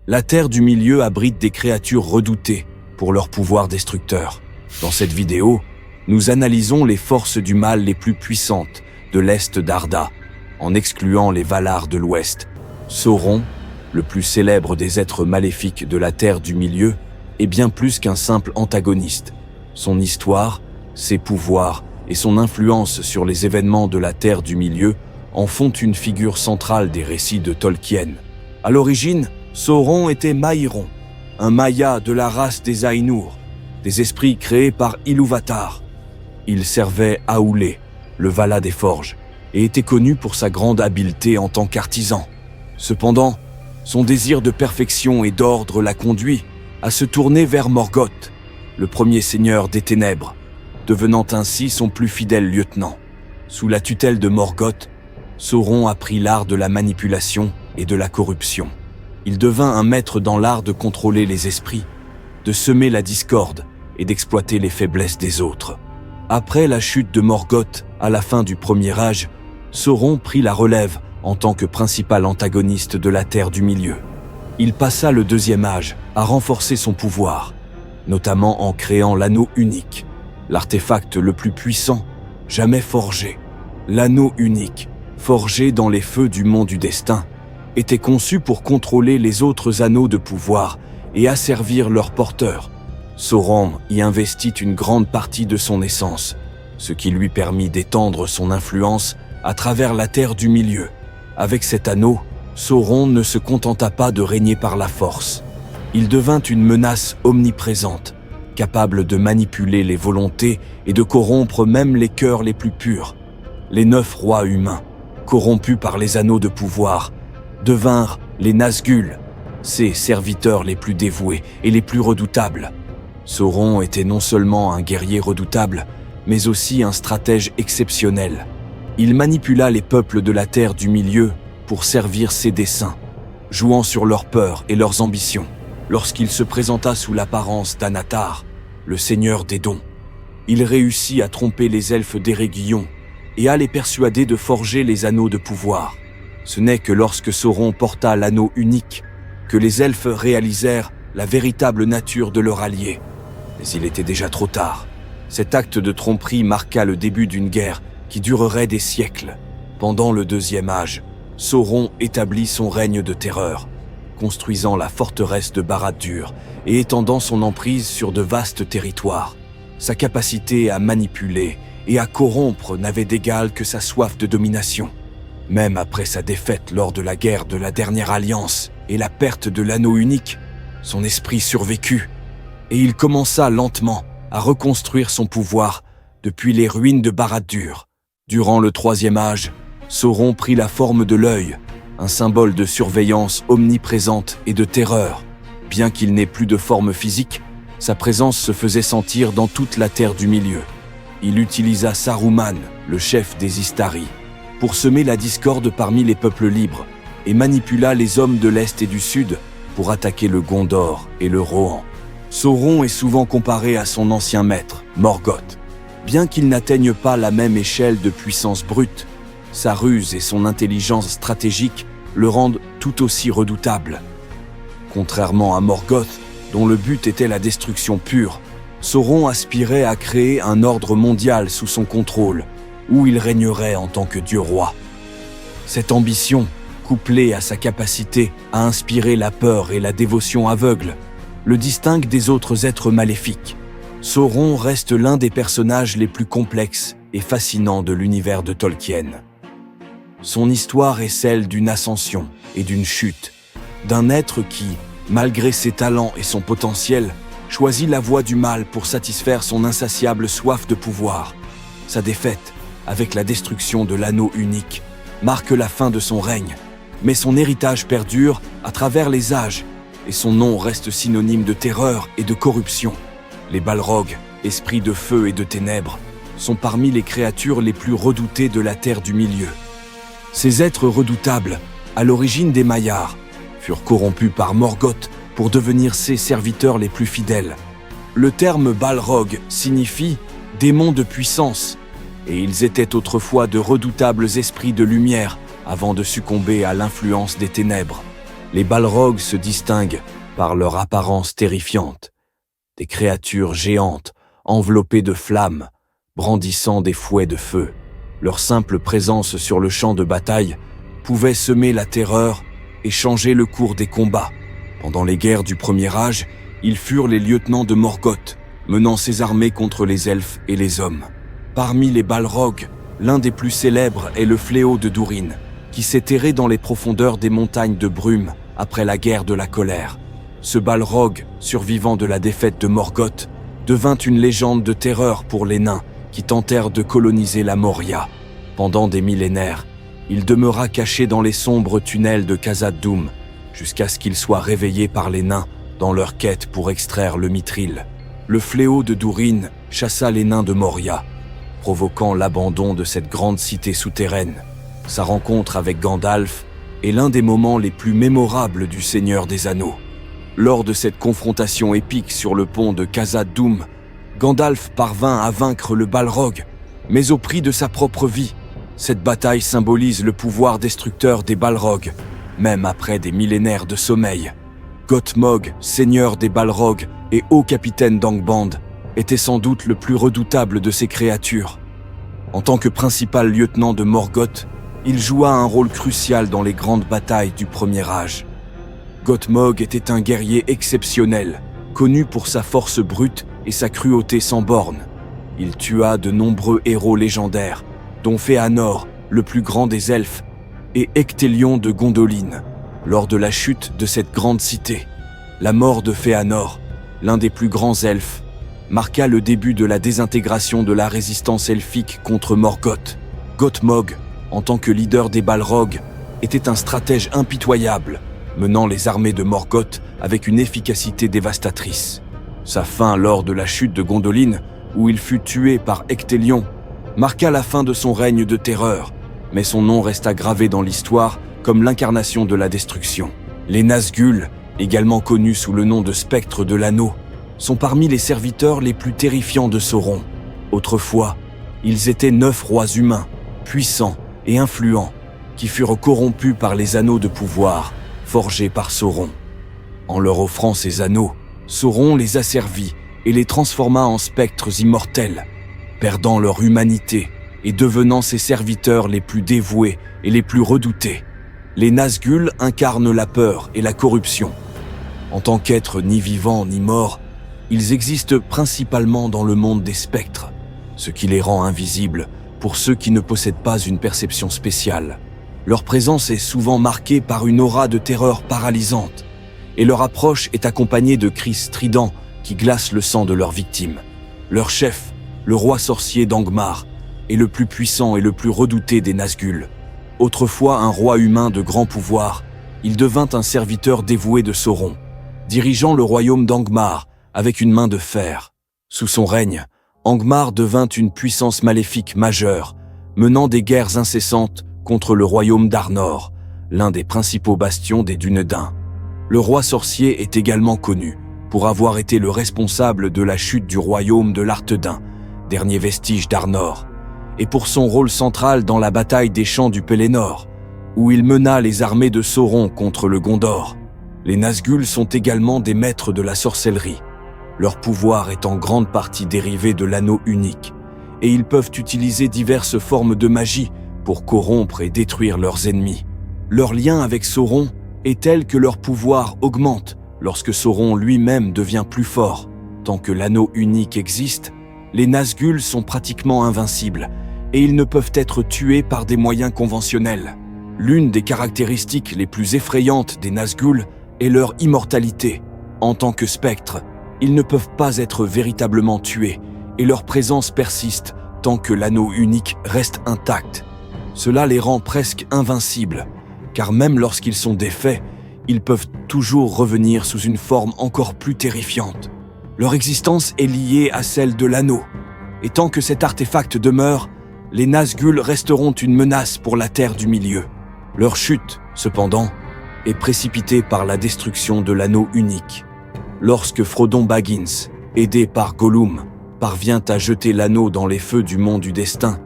La Terre du Milieu abrite des créatures redoutées pour leur pouvoir destructeur. Dans cette vidéo, nous analysons les forces du mal les plus puissantes de l'Est d'Arda, en excluant les Valar de l'Ouest. Sauron, le plus célèbre des êtres maléfiques de la Terre du Milieu, est bien plus qu'un simple antagoniste. Son histoire, ses pouvoirs et son influence sur les événements de la Terre du Milieu en font une figure centrale des récits de Tolkien. À l'origine, Sauron était Maïron, un Maya de la race des Ainur, des esprits créés par Ilúvatar. Il servait Aulë, le Vala des Forges, et était connu pour sa grande habileté en tant qu'artisan. Cependant, son désir de perfection et d'ordre l'a conduit à se tourner vers Morgoth, le premier seigneur des ténèbres, devenant ainsi son plus fidèle lieutenant. Sous la tutelle de Morgoth, Sauron apprit l'art de la manipulation et de la corruption. Il devint un maître dans l'art de contrôler les esprits, de semer la discorde et d'exploiter les faiblesses des autres. Après la chute de Morgoth, à la fin du Premier Âge, Sauron prit la relève en tant que principal antagoniste de la Terre du Milieu. Il passa le Deuxième Âge à renforcer son pouvoir, notamment en créant l'Anneau Unique, l'artefact le plus puissant jamais forgé. L'Anneau Unique, forgé dans les feux du Mont du Destin, était conçu pour contrôler les autres anneaux de pouvoir et asservir leurs porteurs. Sauron y investit une grande partie de son essence, ce qui lui permit d'étendre son influence à travers la Terre du Milieu. Avec cet anneau, Sauron ne se contenta pas de régner par la force. Il devint une menace omniprésente, capable de manipuler les volontés et de corrompre même les cœurs les plus purs. Les 9 rois humains, corrompus par les anneaux de pouvoir, devinrent les Nazgûl, ses serviteurs les plus dévoués et les plus redoutables. Sauron était non seulement un guerrier redoutable, mais aussi un stratège exceptionnel. Il manipula les peuples de la Terre du Milieu pour servir ses desseins, jouant sur leurs peurs et leurs ambitions. Lorsqu'il se présenta sous l'apparence d'Anatar, le seigneur des dons, il réussit à tromper les elfes d'Erégion et à les persuader de forger les anneaux de pouvoir. Ce n'est que lorsque Sauron porta l'anneau unique que les elfes réalisèrent la véritable nature de leur allié. Mais il était déjà trop tard. Cet acte de tromperie marqua le début d'une guerre qui durerait des siècles. Pendant le Deuxième Âge, Sauron établit son règne de terreur, construisant la forteresse de Barad-dûr et étendant son emprise sur de vastes territoires. Sa capacité à manipuler et à corrompre n'avait d'égal que sa soif de domination. Même après sa défaite lors de la guerre de la Dernière Alliance et la perte de l'anneau unique, son esprit survécut, et il commença lentement à reconstruire son pouvoir depuis les ruines de Barad-dûr. Durant le Troisième Âge, Sauron prit la forme de l'œil, un symbole de surveillance omniprésente et de terreur. Bien qu'il n'ait plus de forme physique, sa présence se faisait sentir dans toute la Terre du Milieu. Il utilisa Saruman, le chef des Istari, pour semer la discorde parmi les peuples libres et manipula les hommes de l'Est et du Sud pour attaquer le Gondor et le Rohan. Sauron est souvent comparé à son ancien maître, Morgoth. Bien qu'il n'atteigne pas la même échelle de puissance brute, sa ruse et son intelligence stratégique le rendent tout aussi redoutable. Contrairement à Morgoth, dont le but était la destruction pure, Sauron aspirait à créer un ordre mondial sous son contrôle, où il régnerait en tant que dieu-roi. Cette ambition, couplée à sa capacité à inspirer la peur et la dévotion aveugle, le distingue des autres êtres maléfiques. Sauron reste l'un des personnages les plus complexes et fascinants de l'univers de Tolkien. Son histoire est celle d'une ascension et d'une chute, d'un être qui, malgré ses talents et son potentiel, choisit la voie du mal pour satisfaire son insatiable soif de pouvoir. Sa défaite, avec la destruction de l'anneau unique, marque la fin de son règne, mais son héritage perdure à travers les âges et son nom reste synonyme de terreur et de corruption. Les Balrogs, esprits de feu et de ténèbres, sont parmi les créatures les plus redoutées de la Terre du Milieu. Ces êtres redoutables, à l'origine des Maillars, furent corrompus par Morgoth pour devenir ses serviteurs les plus fidèles. Le terme Balrog signifie « démons de puissance » et ils étaient autrefois de redoutables esprits de lumière avant de succomber à l'influence des ténèbres. Les Balrogs se distinguent par leur apparence terrifiante. Des créatures géantes, enveloppées de flammes, brandissant des fouets de feu. Leur simple présence sur le champ de bataille pouvait semer la terreur et changer le cours des combats. Pendant les guerres du Premier Âge, ils furent les lieutenants de Morgoth, menant ses armées contre les elfes et les hommes. Parmi les Balrogs, l'un des plus célèbres est le fléau de Durin, qui s'est erré dans les profondeurs des montagnes de brume après la guerre de la colère. Ce Balrog, survivant de la défaite de Morgoth, devint une légende de terreur pour les nains qui tentèrent de coloniser la Moria. Pendant des millénaires, il demeura caché dans les sombres tunnels de Khazad-dûm, jusqu'à ce qu'il soit réveillé par les nains dans leur quête pour extraire le mithril. Le fléau de Durin chassa les nains de Moria, provoquant l'abandon de cette grande cité souterraine. Sa rencontre avec Gandalf est l'un des moments les plus mémorables du Seigneur des Anneaux. Lors de cette confrontation épique sur le pont de Khazad-dûm, Gandalf parvint à vaincre le Balrog, mais au prix de sa propre vie. Cette bataille symbolise le pouvoir destructeur des Balrogs, même après des millénaires de sommeil. Gothmog, seigneur des Balrogs et haut capitaine d'Angband, était sans doute le plus redoutable de ces créatures. En tant que principal lieutenant de Morgoth, il joua un rôle crucial dans les grandes batailles du Premier Âge. Gothmog était un guerrier exceptionnel, connu pour sa force brute et sa cruauté sans bornes. Il tua de nombreux héros légendaires, dont Fëanor, le plus grand des elfes, et Ectelion de Gondolin, lors de la chute de cette grande cité. La mort de Fëanor, l'un des plus grands elfes, marqua le début de la désintégration de la résistance elfique contre Morgoth. Gothmog, en tant que leader des Balrogs, était un stratège impitoyable, menant les armées de Morgoth avec une efficacité dévastatrice. Sa fin lors de la chute de Gondolin, où il fut tué par Ectelion, marqua la fin de son règne de terreur, mais son nom resta gravé dans l'histoire comme l'incarnation de la destruction. Les Nazgûl, également connus sous le nom de spectres de l'anneau, sont parmi les serviteurs les plus terrifiants de Sauron. Autrefois, ils étaient 9 rois humains, puissants et influents, qui furent corrompus par les anneaux de pouvoir, forgés par Sauron. En leur offrant ces anneaux, Sauron les asservit et les transforma en spectres immortels, perdant leur humanité et devenant ses serviteurs les plus dévoués et les plus redoutés. Les Nazgûl incarnent la peur et la corruption. En tant qu'êtres ni vivants ni morts, ils existent principalement dans le monde des spectres, ce qui les rend invisibles pour ceux qui ne possèdent pas une perception spéciale. Leur présence est souvent marquée par une aura de terreur paralysante, et leur approche est accompagnée de cris stridents qui glacent le sang de leurs victimes. Leur chef, le roi sorcier d'Angmar, est le plus puissant et le plus redouté des Nazgûl. Autrefois un roi humain de grand pouvoir, il devint un serviteur dévoué de Sauron, dirigeant le royaume d'Angmar avec une main de fer. Sous son règne, Angmar devint une puissance maléfique majeure, menant des guerres incessantes contre le royaume d'Arnor, l'un des principaux bastions des Dúnedain. Le roi sorcier est également connu pour avoir été le responsable de la chute du royaume de l'Arthedain, dernier vestige d'Arnor, et pour son rôle central dans la bataille des champs du Pelennor, où il mena les armées de Sauron contre le Gondor. Les Nazgûl sont également des maîtres de la sorcellerie. Leur pouvoir est en grande partie dérivé de l'anneau unique, et ils peuvent utiliser diverses formes de magie pour corrompre et détruire leurs ennemis. Leur lien avec Sauron est tel que leur pouvoir augmente lorsque Sauron lui-même devient plus fort. Tant que l'anneau unique existe, les Nazgûl sont pratiquement invincibles et ils ne peuvent être tués par des moyens conventionnels. L'une des caractéristiques les plus effrayantes des Nazgûl est leur immortalité. En tant que spectres, ils ne peuvent pas être véritablement tués et leur présence persiste tant que l'anneau unique reste intact. Cela les rend presque invincibles, car même lorsqu'ils sont défaits, ils peuvent toujours revenir sous une forme encore plus terrifiante. Leur existence est liée à celle de l'anneau, et tant que cet artefact demeure, les Nazgûl resteront une menace pour la Terre du Milieu. Leur chute, cependant, est précipitée par la destruction de l'anneau unique. Lorsque Frodon Baggins, aidé par Gollum, parvient à jeter l'anneau dans les feux du mont du destin,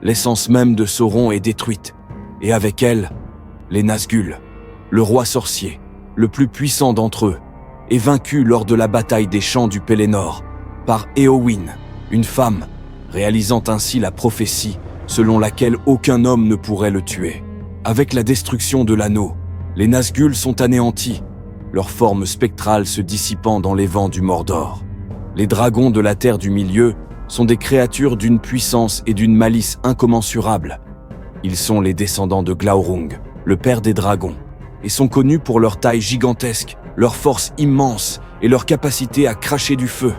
l'essence même de Sauron est détruite, et avec elle, les Nazgûl. le roi sorcier, le plus puissant d'entre eux, est vaincu lors de la bataille des champs du Pélénor par Éowyn, une femme, réalisant ainsi la prophétie selon laquelle aucun homme ne pourrait le tuer. Avec la destruction de l'anneau, les Nazgûl sont anéantis, leur forme spectrale se dissipant dans les vents du Mordor. Les dragons de la Terre du Milieu sont des créatures d'une puissance et d'une malice incommensurables. Ils sont les descendants de Glaurung, le père des dragons, et sont connus pour leur taille gigantesque, leur force immense et leur capacité à cracher du feu.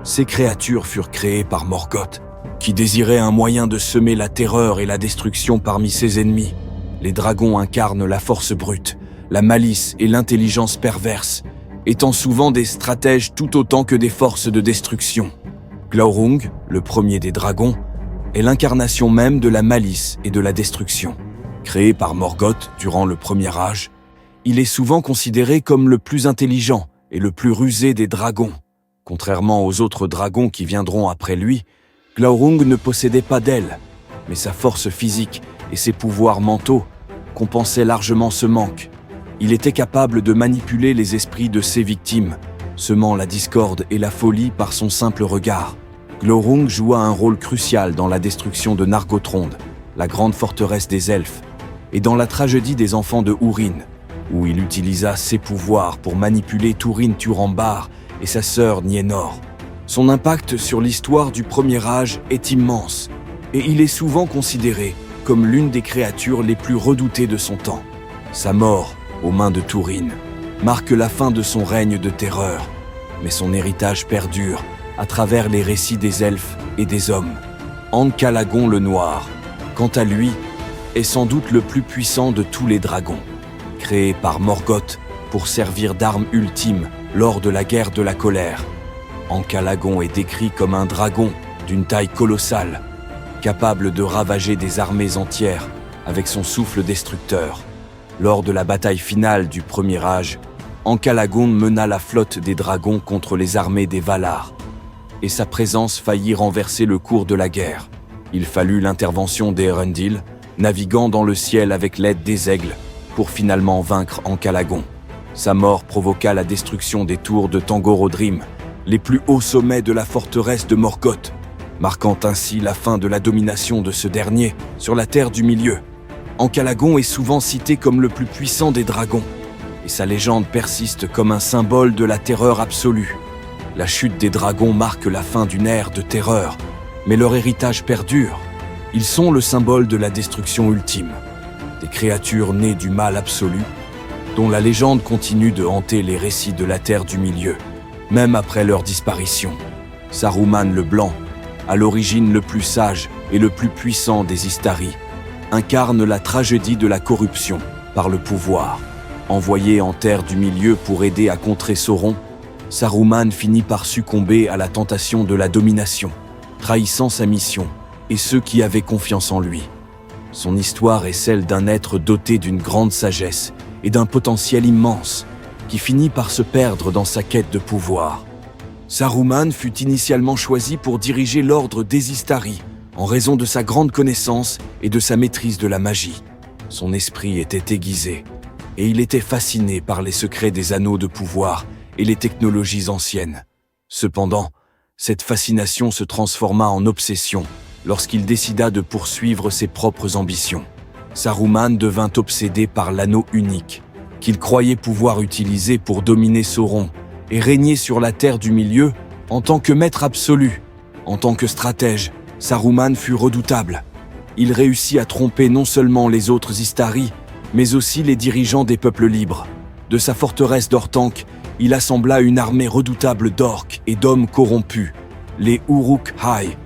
Ces créatures furent créées par Morgoth, qui désirait un moyen de semer la terreur et la destruction parmi ses ennemis. Les dragons incarnent la force brute, la malice et l'intelligence perverse, étant souvent des stratèges tout autant que des forces de destruction. Glaurung, le premier des dragons, est l'incarnation même de la malice et de la destruction. Créé par Morgoth durant le Premier Âge, il est souvent considéré comme le plus intelligent et le plus rusé des dragons. Contrairement aux autres dragons qui viendront après lui, Glaurung ne possédait pas d'ailes, mais sa force physique et ses pouvoirs mentaux compensaient largement ce manque. Il était capable de manipuler les esprits de ses victimes, semant la discorde et la folie par son simple regard. Glaurung joua un rôle crucial dans la destruction de Nargothrond, la grande forteresse des elfes, et dans la tragédie des enfants de Húrin, où il utilisa ses pouvoirs pour manipuler Túrin Turambar et sa sœur Nienor. Son impact sur l'histoire du Premier Âge est immense, et il est souvent considéré comme l'une des créatures les plus redoutées de son temps. Sa mort, aux mains de Túrin, marque la fin de son règne de terreur, mais son héritage perdure à travers les récits des elfes et des hommes. Ankalagon le Noir, quant à lui, est sans doute le plus puissant de tous les dragons. Créé par Morgoth pour servir d'arme ultime lors de la guerre de la colère, Ankalagon est décrit comme un dragon d'une taille colossale, capable de ravager des armées entières avec son souffle destructeur. Lors de la bataille finale du Premier Âge, Ankalagon mena la flotte des dragons contre les armées des Valar, et sa présence faillit renverser le cours de la guerre. Il fallut l'intervention d'Eärendil, naviguant dans le ciel avec l'aide des aigles, pour finalement vaincre Ankalagon. Sa mort provoqua la destruction des tours de Tangorodrim, les plus hauts sommets de la forteresse de Morgoth, marquant ainsi la fin de la domination de ce dernier sur la Terre du Milieu. Ankalagon est souvent cité comme le plus puissant des dragons, et sa légende persiste comme un symbole de la terreur absolue. La chute des dragons marque la fin d'une ère de terreur, mais leur héritage perdure. Ils sont le symbole de la destruction ultime, des créatures nées du mal absolu, dont la légende continue de hanter les récits de la Terre du Milieu, même après leur disparition. Saruman le Blanc, à l'origine le plus sage et le plus puissant des Istari, incarne la tragédie de la corruption par le pouvoir. Envoyé en Terre du Milieu pour aider à contrer Sauron, Saruman finit par succomber à la tentation de la domination, trahissant sa mission et ceux qui avaient confiance en lui. Son histoire est celle d'un être doté d'une grande sagesse et d'un potentiel immense, qui finit par se perdre dans sa quête de pouvoir. Saruman fut initialement choisi pour diriger l'ordre des Istari, en raison de sa grande connaissance et de sa maîtrise de la magie. Son esprit était aiguisé, et il était fasciné par les secrets des anneaux de pouvoir et les technologies anciennes. Cependant, cette fascination se transforma en obsession lorsqu'il décida de poursuivre ses propres ambitions. Saruman devint obsédé par l'anneau unique, qu'il croyait pouvoir utiliser pour dominer Sauron et régner sur la Terre du Milieu en tant que maître absolu. En tant que stratège, Saruman fut redoutable. Il réussit à tromper non seulement les autres Istari, mais aussi les dirigeants des peuples libres. De sa forteresse d'Orthanc, il assembla une armée redoutable d'orques et d'hommes corrompus, les Uruk-hai,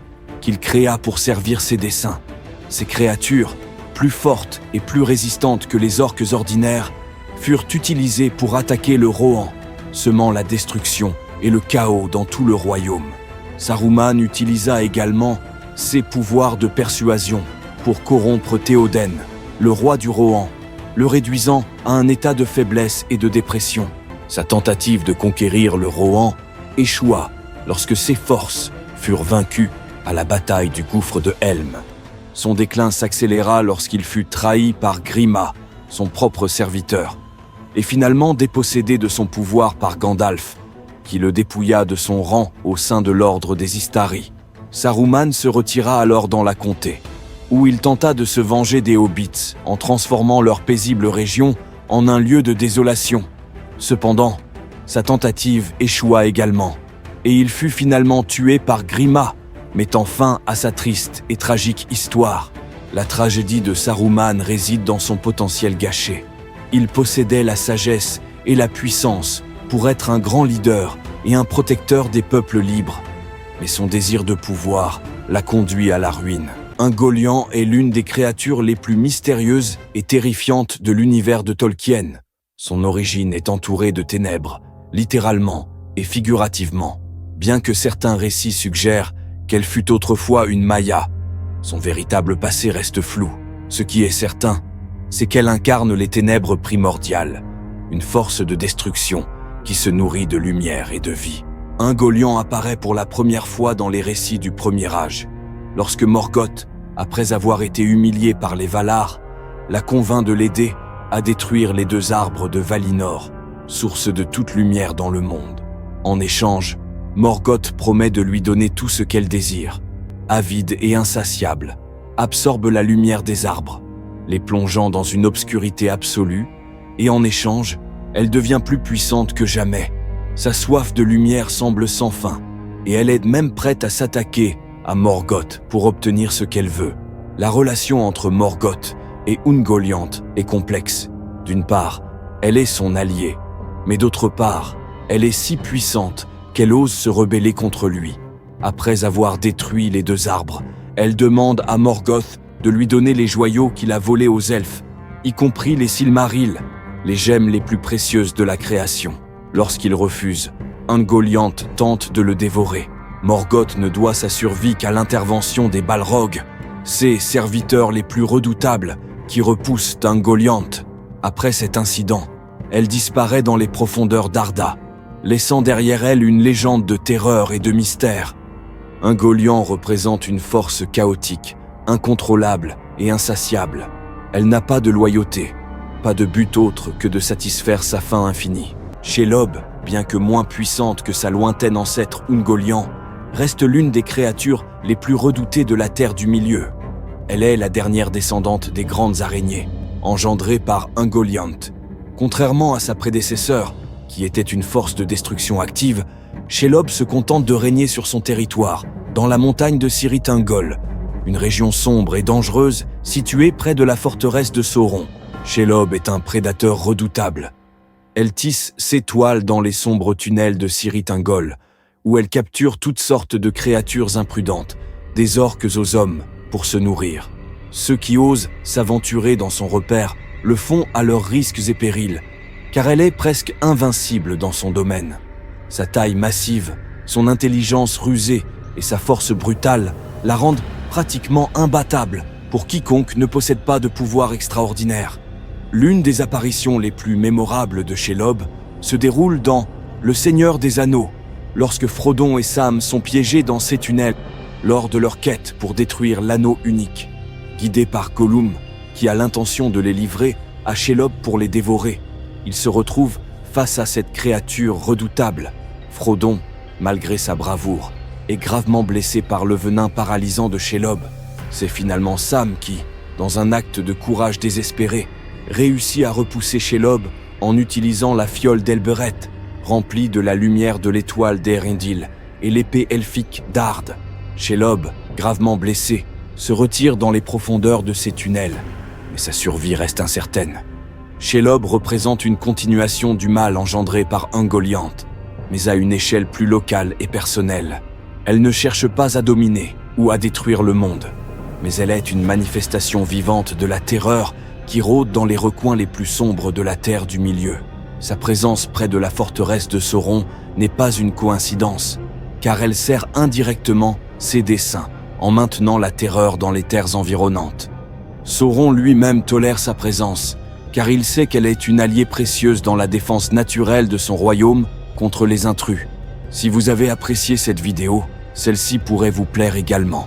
qu'il créa pour servir ses desseins. Ces créatures, plus fortes et plus résistantes que les orques ordinaires, furent utilisées pour attaquer le Rohan, semant la destruction et le chaos dans tout le royaume. Saruman utilisa également ses pouvoirs de persuasion pour corrompre Théoden, le roi du Rohan, le réduisant à un état de faiblesse et de dépression. Sa tentative de conquérir le Rohan échoua lorsque ses forces furent vaincues à la bataille du gouffre de Helm. Son déclin s'accéléra lorsqu'il fut trahi par Grima, son propre serviteur, et finalement dépossédé de son pouvoir par Gandalf, qui le dépouilla de son rang au sein de l'ordre des Istari. Saruman se retira alors dans la comté, où il tenta de se venger des Hobbits en transformant leur paisible région en un lieu de désolation. Cependant, sa tentative échoua également, et il fut finalement tué par Grima, mettant fin à sa triste et tragique histoire. La tragédie de Saruman réside dans son potentiel gâché. Il possédait la sagesse et la puissance pour être un grand leader et un protecteur des peuples libres. Mais son désir de pouvoir l'a conduit à la ruine. Ungoliant est l'une des créatures les plus mystérieuses et terrifiantes de l'univers de Tolkien. Son origine est entourée de ténèbres, littéralement et figurativement. Bien que certains récits suggèrent qu'elle fut autrefois une Maya, son véritable passé reste flou. Ce qui est certain, c'est qu'elle incarne les ténèbres primordiales, une force de destruction qui se nourrit de lumière et de vie. Ungoliant apparaît pour la première fois dans les récits du Premier Âge, lorsque Morgoth, après avoir été humilié par les Valar, la convainc de l'aider à détruire les 2 arbres de Valinor, source de toute lumière dans le monde. En échange, Morgoth promet de lui donner tout ce qu'elle désire. Avide et insatiable, absorbe la lumière des arbres, les plongeant dans une obscurité absolue, et en échange, elle devient plus puissante que jamais. Sa soif de lumière semble sans fin, et elle est même prête à s'attaquer à Morgoth pour obtenir ce qu'elle veut. La relation entre Morgoth et Ungoliant est complexe. D'une part, elle est son alliée, mais d'autre part, elle est si puissante qu'elle ose se rebeller contre lui. Après avoir détruit les 2 arbres, elle demande à Morgoth de lui donner les joyaux qu'il a volés aux elfes, y compris les Silmarils, les gemmes les plus précieuses de la création. Lorsqu'il refuse, Ungoliant tente de le dévorer. Morgoth ne doit sa survie qu'à l'intervention des Balrogs, ses serviteurs les plus redoutables, qui repoussent Ungoliant. Après cet incident, elle disparaît dans les profondeurs d'Arda, laissant derrière elle une légende de terreur et de mystère. Ungoliant représente une force chaotique, incontrôlable et insatiable. Elle n'a pas de loyauté, pas de but autre que de satisfaire sa faim infinie. Shelob, bien que moins puissante que sa lointaine ancêtre Ungoliant, reste l'une des créatures les plus redoutées de la Terre du Milieu. Elle est la dernière descendante des grandes araignées, engendrée par Ungoliant. Contrairement à sa prédécesseur, qui était une force de destruction active, Shelob se contente de régner sur son territoire, dans la montagne de Cirith Ungol, une région sombre et dangereuse située près de la forteresse de Sauron. Shelob est un prédateur redoutable. Elle tisse ses toiles dans les sombres tunnels de Cirith Ungol, où elle capture toutes sortes de créatures imprudentes, des orques aux hommes, pour se nourrir. Ceux qui osent s'aventurer dans son repère le font à leurs risques et périls, car elle est presque invincible dans son domaine. Sa taille massive, son intelligence rusée et sa force brutale la rendent pratiquement imbattable pour quiconque ne possède pas de pouvoir extraordinaire. L'une des apparitions les plus mémorables de Shelob se déroule dans Le Seigneur des Anneaux, lorsque Frodon et Sam sont piégés dans ces tunnels lors de leur quête pour détruire l'anneau unique. Guidés par Gollum, qui a l'intention de les livrer à Shelob pour les dévorer, ils se retrouvent face à cette créature redoutable. Frodon, malgré sa bravoure, est gravement blessé par le venin paralysant de Shelob. C'est finalement Sam qui, dans un acte de courage désespéré, réussit à repousser Shelob en utilisant la fiole d'Elbereth, remplie de la lumière de l'étoile d'Erendil et l'épée elfique d'Ard. Shelob, gravement blessé, se retire dans les profondeurs de ces tunnels, mais sa survie reste incertaine. Shelob représente une continuation du mal engendré par Ungoliant, mais à une échelle plus locale et personnelle. Elle ne cherche pas à dominer ou à détruire le monde, mais elle est une manifestation vivante de la terreur qui rôde dans les recoins les plus sombres de la Terre du Milieu. Sa présence près de la forteresse de Sauron n'est pas une coïncidence, car elle sert indirectement ses desseins en maintenant la terreur dans les terres environnantes. Sauron lui-même tolère sa présence, car il sait qu'elle est une alliée précieuse dans la défense naturelle de son royaume contre les intrus. Si vous avez apprécié cette vidéo, celle-ci pourrait vous plaire également.